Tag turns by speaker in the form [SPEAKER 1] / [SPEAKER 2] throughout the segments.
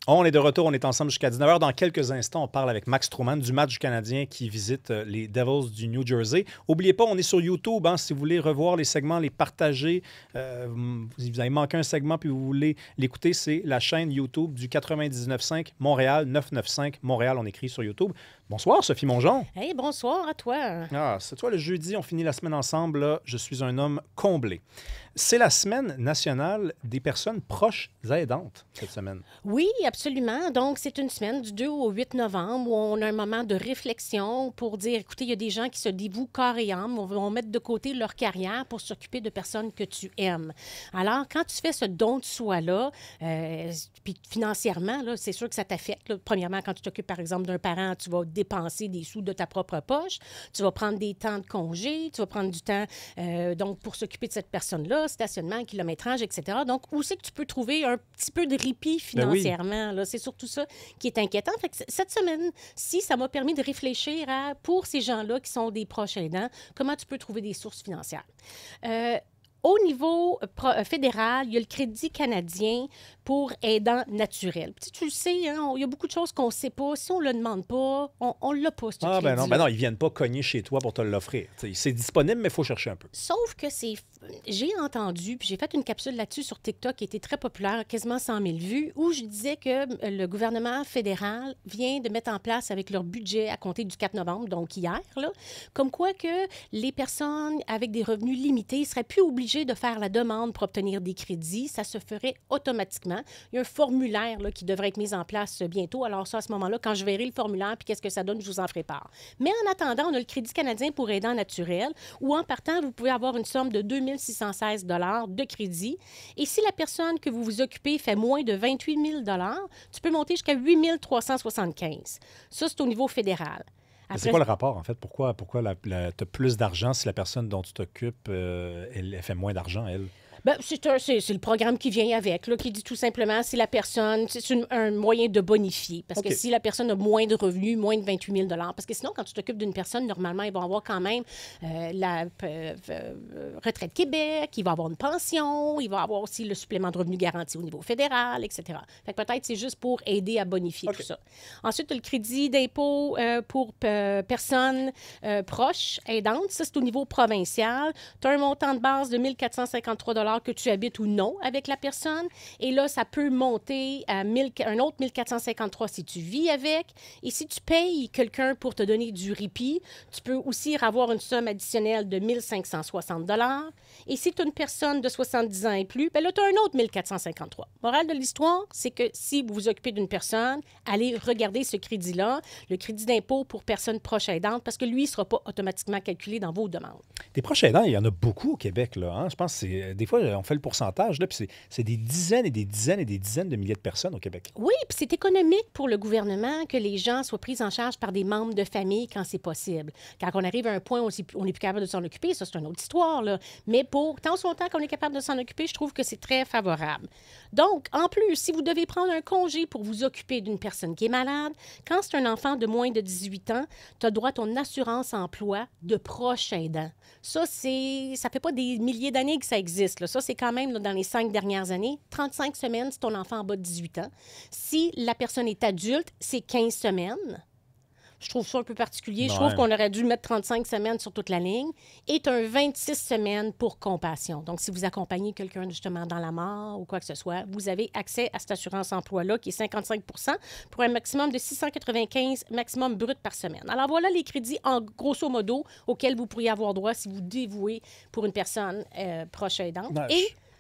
[SPEAKER 1] On est de retour, on est ensemble jusqu'à 19h. Dans quelques instants, on parle avec Max Truman du match du Canadien qui visite les Devils du New Jersey. N'oubliez pas, on est sur YouTube. Hein, si vous voulez revoir les segments, les partager, vous avez manqué un segment puis vous voulez l'écouter, c'est la chaîne YouTube du 99.5 Montréal, 995 Montréal. On écrit sur YouTube. Bonsoir, Sophie Mongeon.
[SPEAKER 2] Hey, bonsoir à toi.
[SPEAKER 1] Ah, c'est toi le jeudi, on finit la semaine ensemble. Là. Je suis un homme comblé. C'est la semaine nationale des personnes proches aidantes cette semaine.
[SPEAKER 2] Oui, absolument. Donc, c'est une semaine du 2 au 8 novembre où on a un moment de réflexion pour dire, écoutez, il y a des gens qui se dévouent corps et âme, vont mettre de côté leur carrière pour s'occuper de personnes que tu aimes. Alors, quand tu fais ce don de soi-là, puis financièrement, là, c'est sûr que ça t'affecte. Là. Premièrement, quand tu t'occupes, par exemple, d'un parent, tu vas dépenser des sous de ta propre poche, tu vas prendre des temps de congé, tu vas prendre du temps donc pour s'occuper de cette personne-là, stationnement, kilométrage, etc. Donc, où c'est que tu peux trouver un petit peu de répit financièrement? Là? C'est surtout ça qui est inquiétant. Fait que cette semaine-ci, ça m'a permis de réfléchir à, pour ces gens-là qui sont des proches aidants, comment tu peux trouver des sources financières. Au niveau fédéral, il y a le Crédit canadien pour aidants naturels. Tu le sais, hein, il y a beaucoup de choses qu'on ne sait pas. Si on ne le demande pas, on ne l'a pas, ce crédit.
[SPEAKER 1] Ben non, ils ne viennent pas cogner chez toi pour te l'offrir. C'est disponible, mais il faut chercher un peu.
[SPEAKER 2] Sauf que j'ai entendu, puis j'ai fait une capsule là-dessus sur TikTok qui était très populaire, quasiment 100 000 vues, où je disais que le gouvernement fédéral vient de mettre en place avec leur budget à compter du 4 novembre, donc hier, là, comme quoi que les personnes avec des revenus limités ne seraient plus obligées de faire la demande pour obtenir des crédits. Ça se ferait automatiquement. Il y a un formulaire là, qui devrait être mis en place bientôt. Alors ça, à ce moment-là, quand je verrai le formulaire puis qu'est-ce que ça donne, je vous en ferai part. Mais en attendant, on a le Crédit canadien pour aidants naturels où, en partant, vous pouvez avoir une somme de 2 616 de crédit. Et si la personne que vous vous occupez fait moins de 28 000 tu peux monter jusqu'à 8 375. Ça, c'est au niveau fédéral.
[SPEAKER 1] C'est quoi le rapport, en fait? Pourquoi tu as plus d'argent si la personne dont tu t'occupes, elle fait moins d'argent, elle?
[SPEAKER 2] Bien, c'est le programme qui vient avec, là, qui dit tout simplement si la personne, c'est un moyen de bonifier. Parce que si la personne a moins de revenus, moins de 28 000 parce que sinon, quand tu t'occupes d'une personne, normalement, ils vont avoir quand même la retraite Québec, il va avoir une pension, il va avoir aussi le supplément de revenu garanti au niveau fédéral, etc. Fait que peut-être c'est juste pour aider à bonifier tout ça. Ensuite, tu as le crédit d'impôt pour personnes proches, aidantes. Ça, c'est au niveau provincial. Tu as un montant de base de 1 453 que tu habites ou non avec la personne. Et là, ça peut monter à un autre 1 453 si tu vis avec. Et si tu payes quelqu'un pour te donner du répit, tu peux aussi avoir une somme additionnelle de 1 560 Et si tu as une personne de 70 ans et plus, bien là, tu as un autre 1 453. Morale de l'histoire, c'est que si vous vous occupez d'une personne, allez regarder ce crédit-là, le crédit d'impôt pour personnes proches aidantes, parce que lui, il ne sera pas automatiquement calculé dans vos demandes.
[SPEAKER 1] Des proches aidants, il y en a beaucoup au Québec. Là, hein? Je pense que c'est des fois, on fait le pourcentage, là, puis c'est des dizaines et des dizaines et des dizaines de milliers de personnes au Québec.
[SPEAKER 2] Oui, puis c'est économique pour le gouvernement que les gens soient pris en charge par des membres de famille quand c'est possible. Quand on arrive à un point où on n'est plus capable de s'en occuper, ça, c'est une autre histoire, là. Mais pour tant soit longtemps qu'on est capable de s'en occuper, je trouve que c'est très favorable. Donc, en plus, si vous devez prendre un congé pour vous occuper d'une personne qui est malade, quand c'est un enfant de moins de 18 ans, tu as droit à ton assurance emploi de proche aidant. Ça fait pas des milliers d'années que ça existe, là. Ça, c'est quand même là, dans les 5 dernières années. 35 semaines si ton enfant en bas de 18 ans. Si la personne est adulte, c'est 15 semaines. Je trouve ça un peu particulier. Je trouve qu'on aurait dû mettre 35 semaines sur toute la ligne. Et tu as un 26 semaines pour compassion. Donc, si vous accompagnez quelqu'un justement dans la mort ou quoi que ce soit, vous avez accès à cette assurance-emploi-là qui est 55 pour un maximum de 695 maximum brut par semaine. Alors, voilà les crédits en grosso modo auxquels vous pourriez avoir droit si vous dévouez pour une personne proche aidante.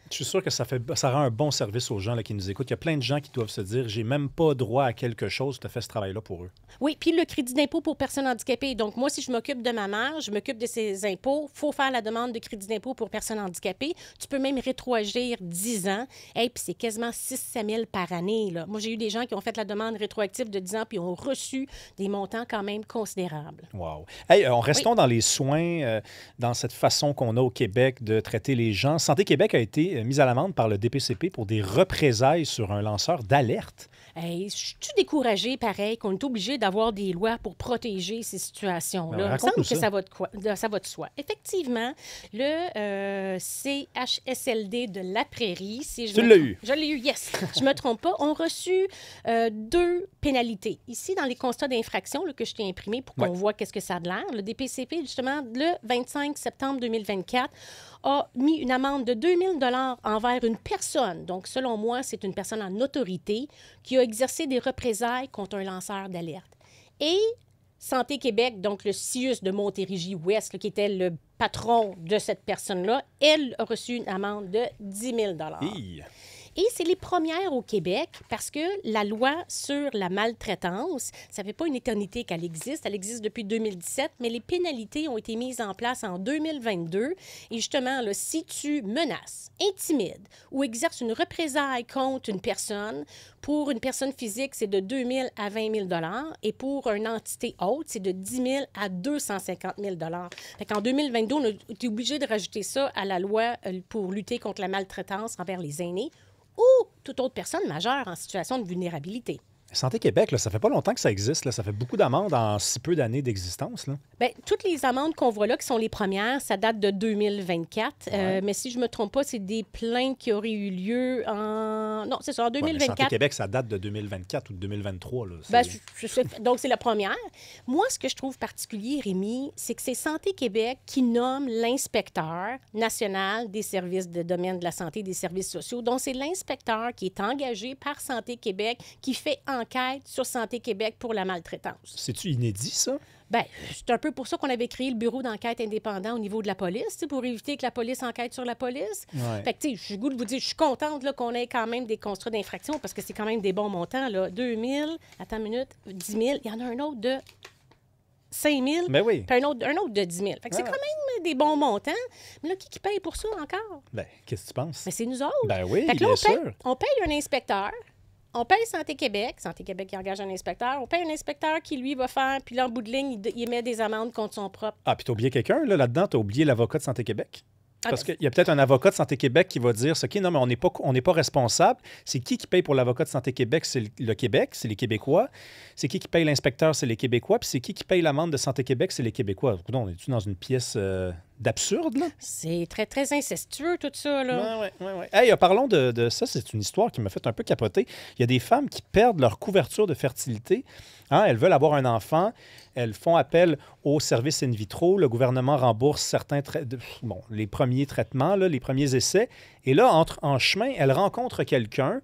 [SPEAKER 1] Je suis sûr que ça rend un bon service aux gens là, qui nous écoutent. Il y a plein de gens qui doivent se dire j'ai même pas droit à quelque chose, tu as fait ce travail-là pour eux.
[SPEAKER 2] Oui, puis le crédit d'impôt pour personnes handicapées. Donc, moi, si je m'occupe de ma mère, je m'occupe de ses impôts, il faut faire la demande de crédit d'impôt pour personnes handicapées. Tu peux même rétroagir 10 ans. Et puis, c'est quasiment 600 000 par année. Là. Moi, j'ai eu des gens qui ont fait la demande rétroactive de 10 ans puis ont reçu des montants quand même considérables.
[SPEAKER 1] Wow. Hey, restons dans les soins, dans cette façon qu'on a au Québec de traiter les gens. Santé Québec a été mise à l'amende par le DPCP pour des représailles sur un lanceur d'alerte.
[SPEAKER 2] Hey, je suis découragée, pareil, qu'on est obligé d'avoir des lois pour protéger ces situations-là? Il me semble que ça va de soi. Effectivement, le CHSLD de la Prairie, si je
[SPEAKER 1] tu l'as eu.
[SPEAKER 2] Je l'ai eu, yes. Je ne me trompe pas, ont reçu 2 pénalités. Ici, dans les constats d'infraction que je t'ai imprimés pour qu'on voit qu'est-ce que ça a de l'air, le DPCP, justement, le 25 septembre 2024, a mis une amende de 2 000 $ envers une personne. Donc, selon moi, c'est une personne en autorité qui a exercé des représailles contre un lanceur d'alerte. Et Santé Québec, donc le CIUS de Montérégie-Ouest, qui était le patron de cette personne-là, elle a reçu une amende de 10 000 $. Et c'est les premières au Québec parce que la loi sur la maltraitance, ça ne fait pas une éternité qu'elle existe. Elle existe depuis 2017, mais les pénalités ont été mises en place en 2022. Et justement, là, si tu menaces, intimides ou exerces une représaille contre une personne, pour une personne physique, c'est de 2 000 à 20 000 $ et pour une entité haute, c'est de 10 000 à 250 000 $. Fait qu'en 2022, on a été obligé de rajouter ça à la loi pour lutter contre la maltraitance envers les aînés ou toute autre personne majeure en situation de vulnérabilité.
[SPEAKER 1] Santé Québec, là, ça fait pas longtemps que ça existe. Là. Ça fait beaucoup d'amendes en si peu d'années d'existence. Là.
[SPEAKER 2] Bien, toutes les amendes qu'on voit là, qui sont les premières, ça date de 2024. Mais si je me trompe pas, c'est des plaintes qui auraient eu lieu en... Non, c'est ça, en 2024.
[SPEAKER 1] Santé Québec, ça date de 2024 ou de 2023. Là.
[SPEAKER 2] Bien, donc, c'est la première. Moi, ce que je trouve particulier, Rémi, c'est que c'est Santé Québec qui nomme l'inspecteur national des services de domaine de la santé et des services sociaux. Donc, c'est l'inspecteur qui est engagé par Santé Québec qui fait enquête sur Santé Québec pour la maltraitance.
[SPEAKER 1] C'est-tu inédit, ça?
[SPEAKER 2] Bien, c'est un peu pour ça qu'on avait créé le bureau d'enquête indépendant au niveau de la police, pour éviter que la police enquête sur la police. Fait que, tu sais, je suis goût de vous dire, je suis contente là, qu'on ait quand même des constats d'infraction parce que c'est quand même des bons montants, là. 2 000, attends une minute, 10 000, il y en a un autre de 5 000,
[SPEAKER 1] ben oui.
[SPEAKER 2] puis un autre de 10 000. Fait que c'est quand même des bons montants. Mais là, qui paye pour ça encore?
[SPEAKER 1] Ben, qu'est-ce que tu penses?
[SPEAKER 2] Ben, c'est nous autres.
[SPEAKER 1] Ben oui,
[SPEAKER 2] fait que là,
[SPEAKER 1] bien sûr.
[SPEAKER 2] on paye un inspecteur. On paye Santé Québec qui engage un inspecteur. On paye un inspecteur qui, lui, va faire, puis là, en bout de ligne, il émet des amendes contre son propre.
[SPEAKER 1] Ah, puis t'as oublié quelqu'un, là-dedans, t'as oublié l'avocat de Santé Québec. Parce qu'il y a peut-être un avocat de Santé Québec qui va dire, OK, non, mais on n'est pas responsable. C'est qui paye pour l'avocat de Santé Québec? C'est le Québec, c'est les Québécois. C'est qui paye l'inspecteur? C'est les Québécois. Puis c'est qui paye l'amende de Santé Québec? C'est les Québécois. On est-tu dans une pièce d'absurde, là?
[SPEAKER 2] C'est très, très incestueux, tout ça, là.
[SPEAKER 1] Oui. Hey, parlons de ça. C'est une histoire qui m'a fait un peu capoter. Il y a des femmes qui perdent leur couverture de fertilité. Hein, elles veulent avoir un enfant. Elles font appel au service in vitro. Le gouvernement rembourse les premiers traitements, là, les premiers essais. Et là, en chemin, elles rencontrent quelqu'un.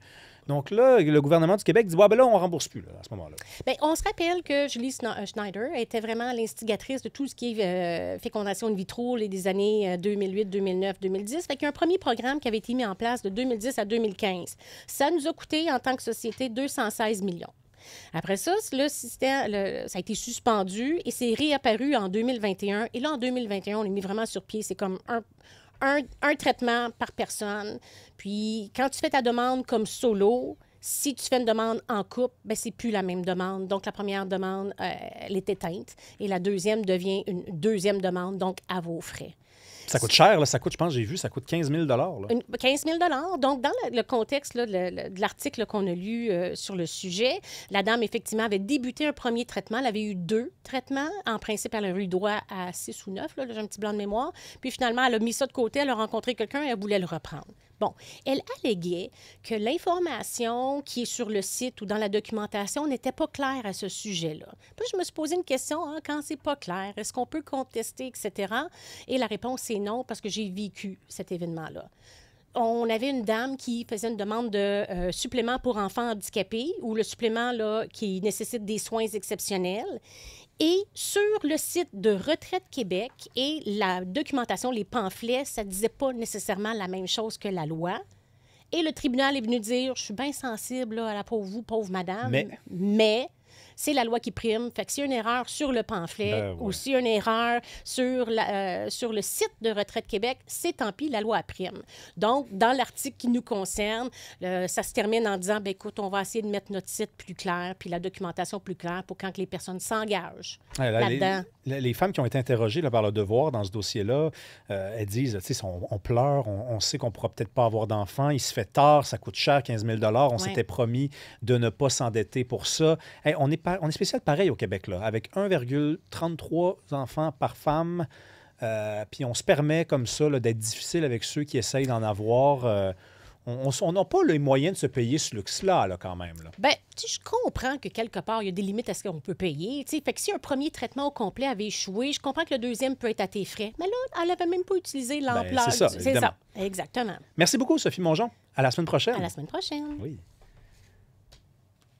[SPEAKER 1] Donc là, le gouvernement du Québec dit ben là, on ne rembourse plus là, à ce moment-là.
[SPEAKER 2] Bien, on se rappelle que Julie Schneider était vraiment l'instigatrice de tout ce qui est fécondation in vitro des années 2008, 2009, 2010. Fait qu'il y a un premier programme qui avait été mis en place de 2010 à 2015. Ça nous a coûté, en tant que société, 216 millions. Après ça, le système, ça a été suspendu et c'est réapparu en 2021. Et là, en 2021, on est mis vraiment sur pied. C'est comme un traitement par personne. Puis, quand tu fais ta demande comme solo, si tu fais une demande en couple, bien, c'est plus la même demande. Donc, la première demande, elle est éteinte. Et la deuxième devient une deuxième demande, donc à vos frais.
[SPEAKER 1] Ça coûte cher, là. Ça coûte, je pense, j'ai vu, ça coûte 15 000 là.
[SPEAKER 2] 15 000 Donc, dans le contexte là, de l'article qu'on a lu sur le sujet, la dame, effectivement, avait débuté un premier traitement. Elle avait eu 2 traitements. En principe, elle a eu droit à 6 ou 9. Là, j'ai un petit blanc de mémoire. Puis, finalement, elle a mis ça de côté. Elle a rencontré quelqu'un et elle voulait le reprendre. Bon, elle alléguait que l'information qui est sur le site ou dans la documentation n'était pas claire à ce sujet-là. Puis je me suis posé une question, quand c'est pas clair, est-ce qu'on peut contester, etc.? Et la réponse est non, parce que j'ai vécu cet événement-là. On avait une dame qui faisait une demande de supplément pour enfants handicapés ou le supplément là, qui nécessite des soins exceptionnels. Et sur le site de Retraite Québec et la documentation, les pamphlets, ça ne disait pas nécessairement la même chose que la loi. Et le tribunal est venu dire, je suis bien sensible là, à la pauvre madame, mais c'est la loi qui prime. Fait que s'il y a une erreur sur le pamphlet ou s'il y a une erreur sur le site de Retraite Québec, c'est tant pis, la loi prime. Donc, dans l'article qui nous concerne, ça se termine en disant, bien, écoute, on va essayer de mettre notre site plus clair puis la documentation plus claire pour quand les personnes s'engagent là-dedans.
[SPEAKER 1] Les femmes qui ont été interrogées là, par le Devoir dans ce dossier-là, elles disent, tu sais, on pleure, on sait qu'on ne pourra peut-être pas avoir d'enfants, il se fait tard, ça coûte cher, 15 000 on s'était promis de ne pas s'endetter pour ça. Hey, on est spécial pareil au Québec, là, avec 1,33 enfants par femme, puis on se permet comme ça là, d'être difficile avec ceux qui essayent d'en avoir. On n'a pas les moyens de se payer ce luxe-là, là, quand même. Là.
[SPEAKER 2] Bien, je comprends que quelque part, il y a des limites à ce qu'on peut payer. Fait que si un premier traitement au complet avait échoué, je comprends que le deuxième peut être à tes frais. Mais là, elle n'avait même pas utilisé l'ampleur.
[SPEAKER 1] C'est ça,
[SPEAKER 2] c'est ça, exactement.
[SPEAKER 1] Merci beaucoup, Sophie Mongeon. À la semaine prochaine.
[SPEAKER 2] À la semaine prochaine.
[SPEAKER 1] Oui.